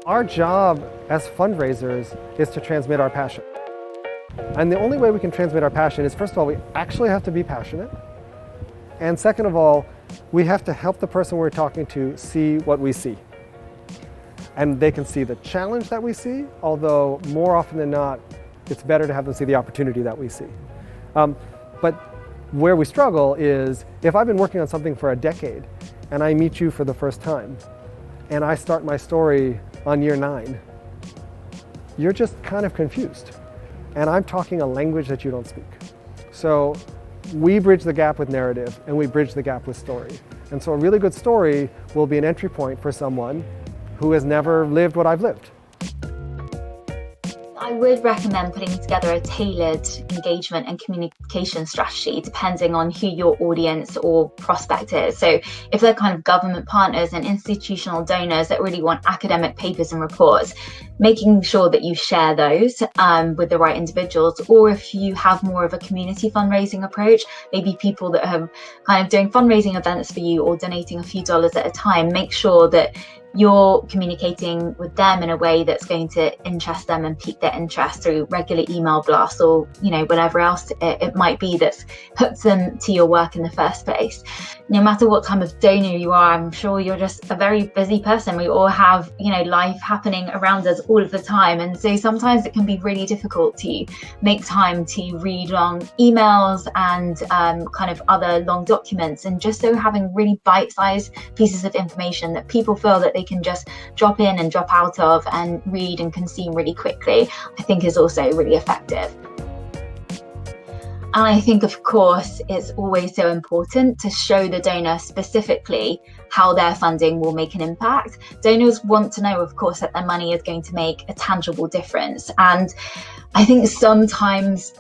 Our job as fundraisers is to transmit our passion. And the only way we can transmit our passion is, first of all, we actually have to be passionate. And second of all, we have to help the person we're talking to see what we see. And they can see the challenge that we see, although more often than not, it's better to have them see the opportunity that we see. But where we struggle is, if I've been working on something for a decade and I meet you for the first time, and I start my story on year 9, you're just kind of confused. And I'm talking a language that you don't speak. So we bridge the gap with narrative, and we bridge the gap with story. And so a really good story will be an entry point for someone who has never lived what I've lived. I would recommend putting together a tailored engagement and communication strategy depending on who your audience or prospect is. So if they're kind of government partners and institutional donors that really want academic papers and reports, making sure that you share those with the right individuals, or if you have more of a community fundraising approach, maybe people that have kind of doing fundraising events for you or donating a few dollars at a time, make sure that you're communicating with them in a way that's going to interest them and pique their interest through regular email blasts, or whatever else it might be that's hooks them to your work in the first place. No matter what type of donor you are, I'm sure you're just a very busy person. We all have life happening around us all of the time, and so sometimes it can be really difficult to make time to read long emails and kind of other long documents, and just so having really bite-sized pieces of information that people feel that they can just drop in and drop out of and read and consume really quickly, I think is also really effective. And I think, of course, it's always so important to show the donor specifically how their funding will make an impact. Donors want to know, of course, that their money is going to make a tangible difference. And I think sometimes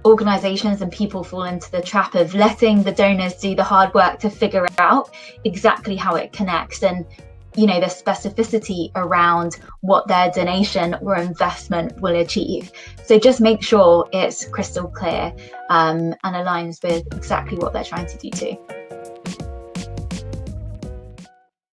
organizations and people fall into the trap of letting the donors do the hard work to figure out exactly how it connects, and the specificity around what their donation or investment will achieve. So just make sure it's crystal clear and aligns with exactly what they're trying to do too.